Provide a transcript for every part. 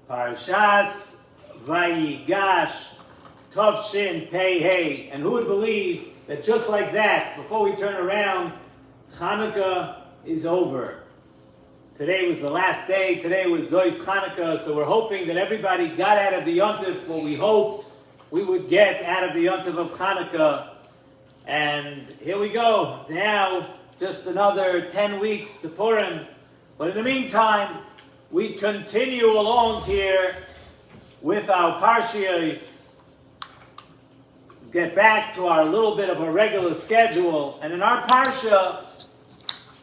Parshas Vayigash, Tovshin Pei Hey. And who would believe that just like that, before we turn around, Hanukkah is over. Today was the last day. Today was Zois Hanukkah. So we're hoping that everybody got out of the Yontif what we hoped we would get out of the Yontif of Hanukkah. And here we go. Now, just another 10 weeks to Purim. But in the meantime, we continue along here with our Parshios. Get back to our little bit of a regular schedule. And in our Parsha,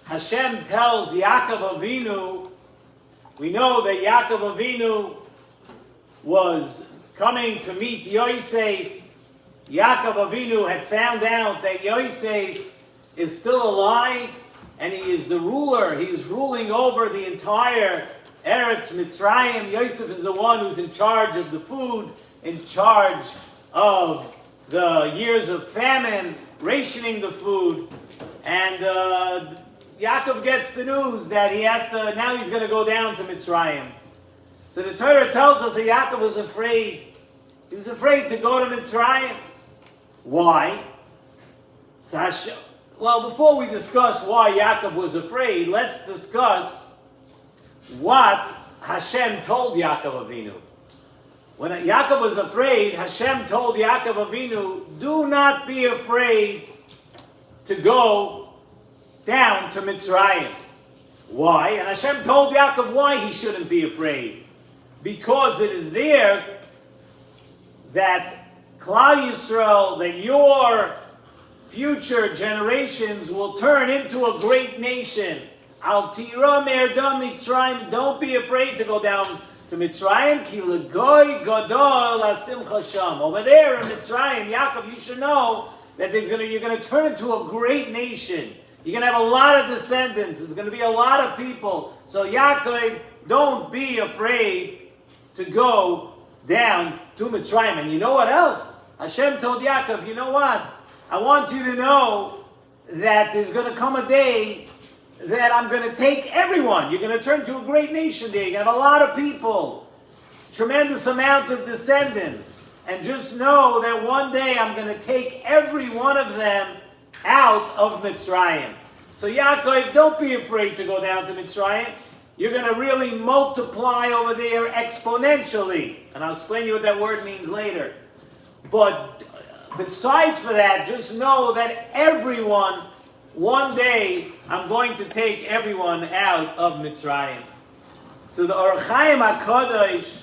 Hashem tells Yaakov Avinu, we know that Yaakov Avinu was coming to meet Yosef. Yaakov Avinu had found out that Yosef is still alive and he is the ruler. He is ruling over the entire Eretz Mitzrayim. Yosef is the one who's in charge of the food, in charge of the years of famine, rationing the food. And Yaakov gets the news that he has to, now he's going to go down to Mitzrayim. So the Torah tells us that Yaakov was afraid. He was afraid to go to Mitzrayim. Why? Well, before we discuss why Yaakov was afraid, let's discuss what Hashem told Yaakov Avinu. When Yaakov was afraid, Hashem told Yaakov Avinu, do not be afraid to go down to Mitzrayim. Why? And Hashem told Yaakov why he shouldn't be afraid. Because it is there that Klal Yisrael, that your future generations will turn into a great nation. Al tira me'erdam Mitzrayim. Don't be afraid to go down to Mitzrayim. Ki legoy gadol asimcha sham. Over there in Mitzrayim, Yaakov, you should know that you're going to turn into a great nation. You're going to have a lot of descendants. There's going to be a lot of people. So Yaakov, don't be afraid to go down to Mitzrayim. And you know what else? Hashem told Yaakov, you know what? I want you to know that there's going to come a day that I'm going to take everyone. You're going to turn to a great nation there. You're going to have a lot of people. Tremendous amount of descendants. And just know that one day I'm going to take every one of them out of Mitzrayim. So Yaakov, don't be afraid to go down to Mitzrayim. You're going to really multiply over there exponentially. And I'll explain to you what that word means later. But besides for that, just know that everyone, one day, I'm going to take everyone out of Mitzrayim. So the Or Chaim HaKadosh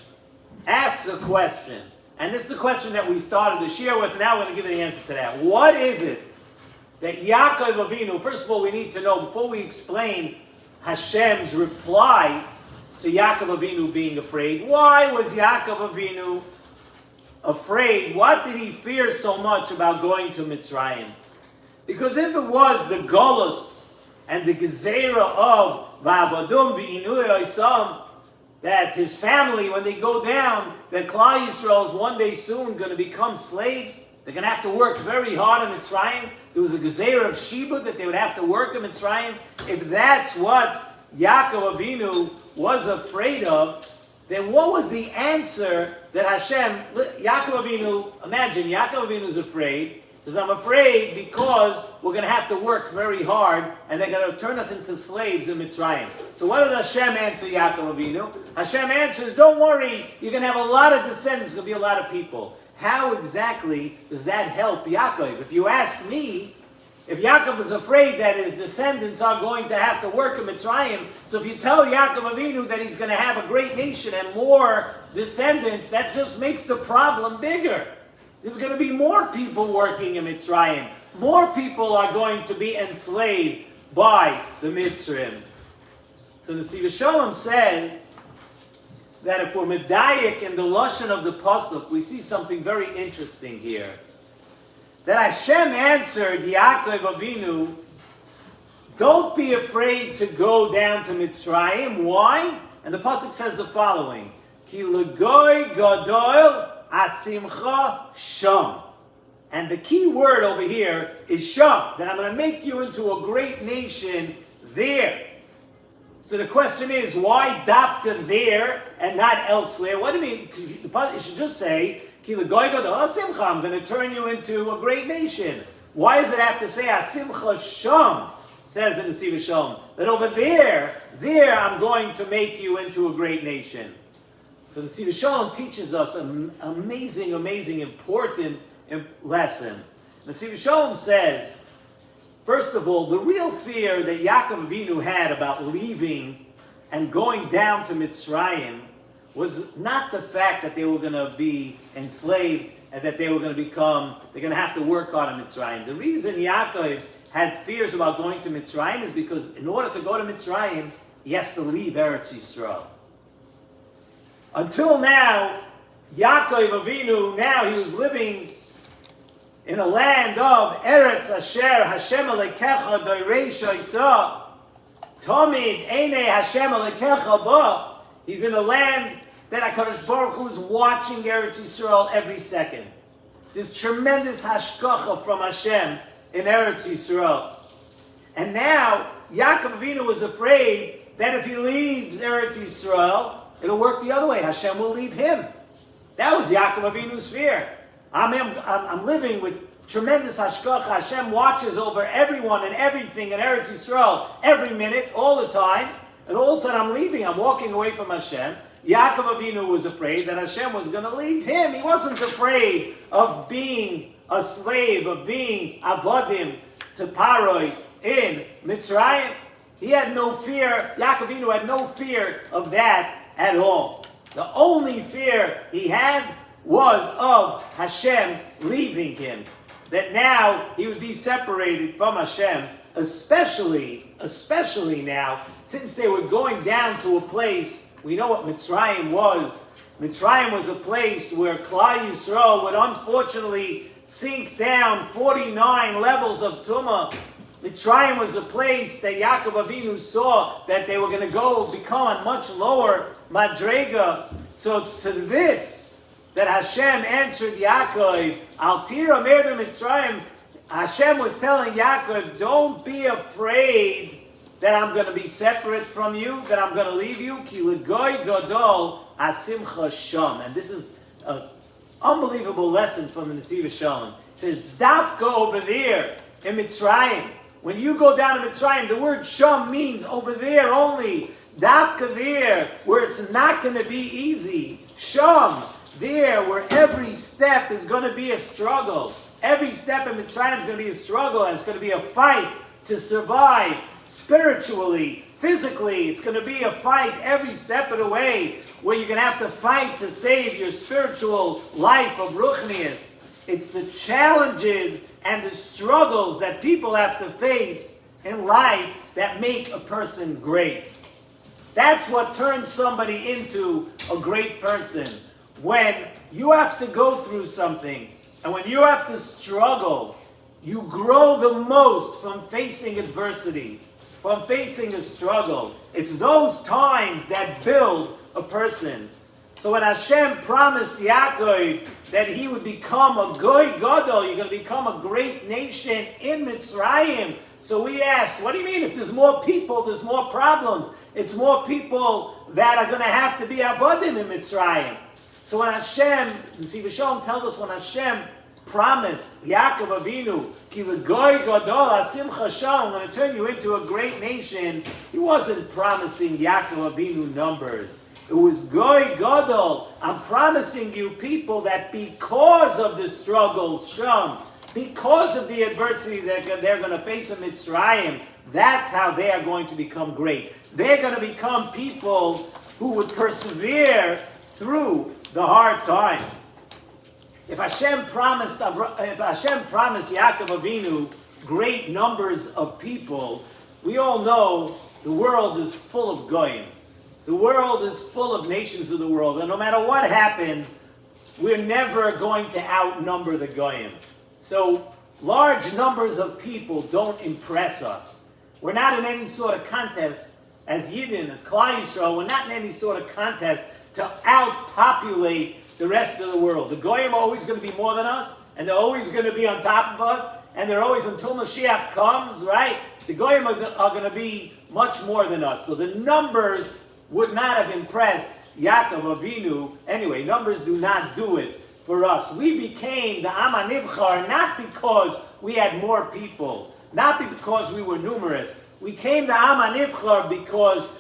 asks a question. And this is the question that we started the shir with. Now we're going to give you the answer to that. What is it that Yaakov Avinu, first of all, we need to know, before we explain Hashem's reply to Yaakov Avinu being afraid, why was Yaakov Avinu afraid? What did he fear so much about going to Mitzrayim? Because if it was the Golus and the Gezerah of Va'avadum v'inui oisam, that his family, when they go down, that Klal Yisrael is one day soon going to become slaves, they're going to have to work very hard in Mitzrayim. There was a Gezerah of Sheba that they would have to work in Mitzrayim. If that's what Yaakov Avinu was afraid of, then what was the answer that Hashem, Yaakov Avinu, imagine Yaakov Avinu is afraid, says, I'm afraid because we're going to have to work very hard and they're going to turn us into slaves in Mitzrayim. So what did Hashem answer Yaakov Avinu? Hashem answers, don't worry, you're going to have a lot of descendants, there's going to be a lot of people. How exactly does that help Yaakov? If you ask me, if Yaakov is afraid that his descendants are going to have to work in Mitzrayim, so if you tell Yaakov Avinu that he's going to have a great nation and more descendants, that just makes the problem bigger. There's going to be more people working in Mitzrayim. More people are going to be enslaved by the Mitzrayim. So the Nesivos Shalom says that if we're medayik in the lashon of the pasuk, we see something very interesting here. That Hashem answered Yaakov Avinu, don't be afraid to go down to Mitzrayim. Why? And the pasuk says the following: Ki legoy gadol asimcha sham. And the key word over here is sham. That I'm going to make you into a great nation there. So the question is, why dafka there and not elsewhere? What do you mean? You should just say, Ki l'goy gadol hasimcha, I'm going to turn you into a great nation. Why does it have to say hasimcha sham? Says in the Nesivos Shalom that over there I'm going to make you into a great nation. So the Nesivos Shalom teaches us an amazing, important lesson. The Nesivos Shalom says, first of all, the real fear that Yaakov Avinu had about leaving and going down to Mitzrayim was not the fact that they were going to be enslaved and that they were going to have to work hard in Mitzrayim. The reason Yaakov had fears about going to Mitzrayim is because in order to go to Mitzrayim, he has to leave Eretz Yisrael. Until now, Yaakov Avinu, now he was living in a land of Eretz Asher Hashem Alekecha Doireisha Isa Tomid Eine Hashem Alekecha Ba. He's in a land that HaKadosh Baruch Hu is watching Eretz Yisrael every second. There's tremendous hashkacha from Hashem in Eretz Yisrael. And now, Yaakov Avinu was afraid that if he leaves Eretz Yisrael, it'll work the other way. Hashem will leave him. That was Yaakov Avinu's fear. I'm living with tremendous hashkacha. Hashem watches over everyone and everything in Eretz Yisrael every minute, all the time. And all of a sudden I'm leaving. I'm walking away from Hashem. Yaakov Avinu was afraid that Hashem was going to leave him. He wasn't afraid of being a slave, of being avodim to Paroi in Mitzrayim. He had no fear. Yaakov Avinu had no fear of that at all. The only fear he had was of Hashem leaving him. That now he would be separated from Hashem, especially now, since they were going down to a place. We know what Mitzrayim was. Mitzrayim was a place where Klal Yisrael would unfortunately sink down 49 levels of Tumah. Mitzrayim was a place that Yaakov Avinu saw that they were going to go become a much lower madrega. So it's to this that Hashem answered Yaakov, Al tira merda Mitzrayim. Hashem was telling Yaakov, don't be afraid that I'm going to be separate from you, that I'm going to leave you. Ki l'goy gadol asimcha sham. And this is an unbelievable lesson from the Nesivos Shalom. It says, Dafka over there in Mitzrayim. When you go down to Mitzrayim, the word sham means over there only. Dafka there, where it's not going to be easy. Sham, there, where every step is going to be a struggle. Every step in Mitzrayim is going to be a struggle, and it's going to be a fight to survive. Spiritually, physically, it's going to be a fight every step of the way where you're going to have to fight to save your spiritual life of Ruchnius. It's the challenges and the struggles that people have to face in life that make a person great. That's what turns somebody into a great person. When you have to go through something and when you have to struggle, you grow the most from facing adversity, from facing a struggle. It's those times that build a person. So when Hashem promised Yaakov that he would become a goy gadol, you're going to become a great nation in Mitzrayim. So we asked, what do you mean? If there's more people, there's more problems. It's more people that are going to have to be avodim in Mitzrayim. So when Hashem, Nesivos Shalom tells us when Hashem promised Yaakov Avinu, Ki l'goy gadol asimcha sham, I'm going to turn you into a great nation, he wasn't promising Yaakov Avinu numbers. It was goy gadol. I'm promising you people that because of the struggles, sham, because of the adversity that they're going to face in Mitzrayim, that's how they are going to become great. They're going to become people who would persevere through the hard times. If Hashem promised Yaakov Avinu great numbers of people, we all know the world is full of goyim. The world is full of nations of the world, and no matter what happens, we're never going to outnumber the goyim. So large numbers of people don't impress us. We're not in any sort of contest as Yidden, as Klal Yisrael. We're not in any sort of contest to outpopulate the rest of the world. The goyim are always going to be more than us, and they're always going to be on top of us, and they're always, until Mashiach comes, right? The goyim are going to be much more than us. So the numbers would not have impressed Yaakov Avinu, anyway, numbers do not do it for us. We became the Am HaNivchar not because we had more people, not because we were numerous. We came to Am HaNivchar because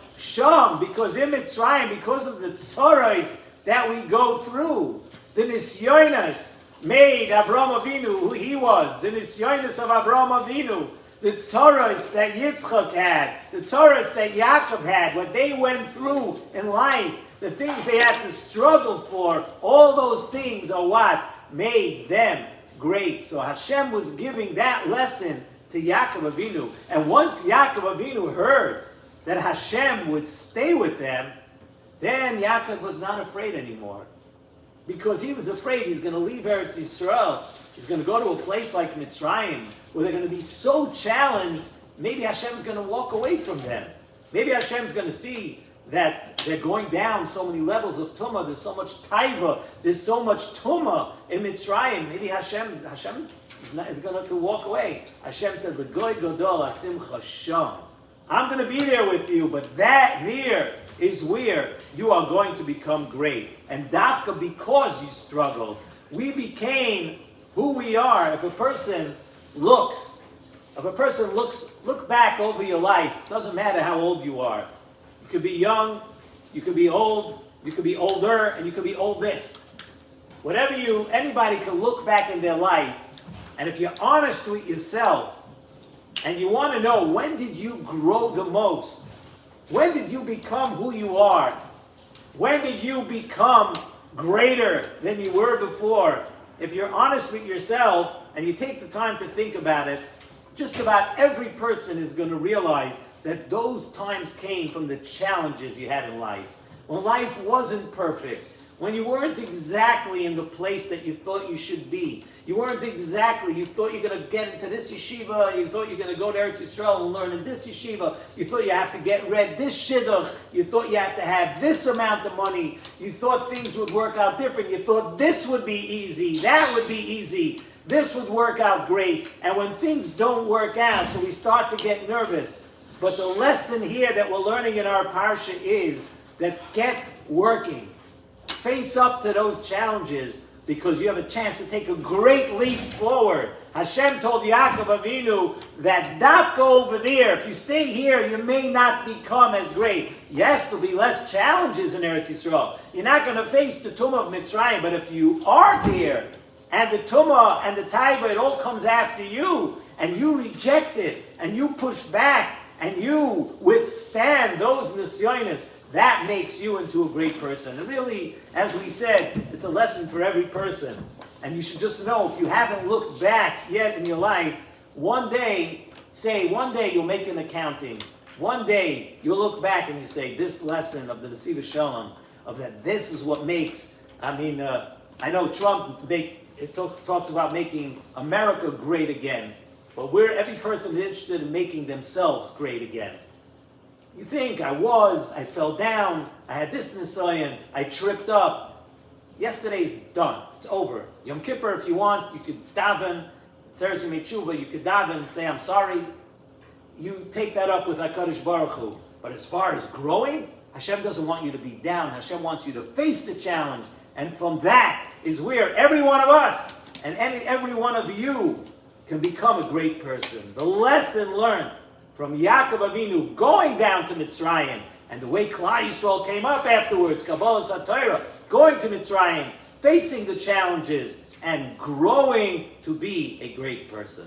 in Mitzrayim, because of the tzoros that we go through. The Nisyonos made Avraham Avinu who he was. The Nisyonos of Avraham Avinu. The tzoros that Yitzchak had. The tzoros that Yaakov had. What they went through in life. The things they had to struggle for. All those things are what made them great. So Hashem was giving that lesson to Yaakov Avinu. And once Yaakov Avinu heard that Hashem would stay with them, then Yaakov was not afraid anymore. Because he was afraid he's going to leave Eretz Yisrael. He's going to go to a place like Mitzrayim, where they're going to be so challenged, maybe Hashem's going to walk away from them. Maybe Hashem's going to see that they're going down so many levels of Tumah, there's so much Taiva, there's so much Tumah in Mitzrayim. Maybe Hashem is going to walk away. Hashem said, L'goy Godol Asimcha Sham. I'm going to be there with you, but that there is where you are going to become great. And dafka, because you struggled, we became who we are. If a person looks look back over your life, doesn't matter how old you are. You could be young, you could be old, you could be older, and you could be oldest. Anybody can look back in their life, and if you're honest with yourself, and you want to know, when did you grow the most? When did you become who you are? When did you become greater than you were before? If you're honest with yourself and you take the time to think about it, just about every person is going to realize that those times came from the challenges you had in life. When life wasn't perfect, when you weren't exactly in the place that you thought you should be. You thought you're going to get into this yeshiva, you thought you're going to go to Eretz Yisrael and learn in this yeshiva, you thought you have to get read this shidduch, you thought you have to have this amount of money, you thought things would work out different, you thought this would be easy, that would be easy, this would work out great, and when things don't work out, so we start to get nervous. But the lesson here that we're learning in our parsha is that get working. Face up to those challenges, because you have a chance to take a great leap forward. Hashem told Yaakov Avinu that dafka over there, if you stay here, you may not become as great. Yes, there'll be less challenges in Eretz Yisrael. You're not going to face the Tumah of Mitzrayim, but if you are there, and the Tumah and the Taiva, it all comes after you, and you reject it, and you push back, and you withstand those nisyonos, that makes you into a great person. And really, as we said, it's a lesson for every person. And you should just know, if you haven't looked back yet in your life, one day you'll make an accounting. One day you'll look back and you say, this lesson of the Nesivos Shalom, of that this is what makes, I know Trump talks about making America great again. But every person is interested in making themselves great again. You think, I fell down, I had this nisayon, I tripped up. Yesterday's done, it's over. Yom Kippur, if you want, you could daven, Tzeres Yemei Tshuva, you could daven and say, I'm sorry. You take that up with HaKadosh Baruch Hu. But as far as growing, Hashem doesn't want you to be down. Hashem wants you to face the challenge. And from that is where every one of us and every one of you can become a great person. The lesson learned from Yaakov Avinu going down to Mitzrayim, and the way Klal Yisrael came up afterwards, Kabbalah HaTorah, going to Mitzrayim, facing the challenges, and growing to be a great person.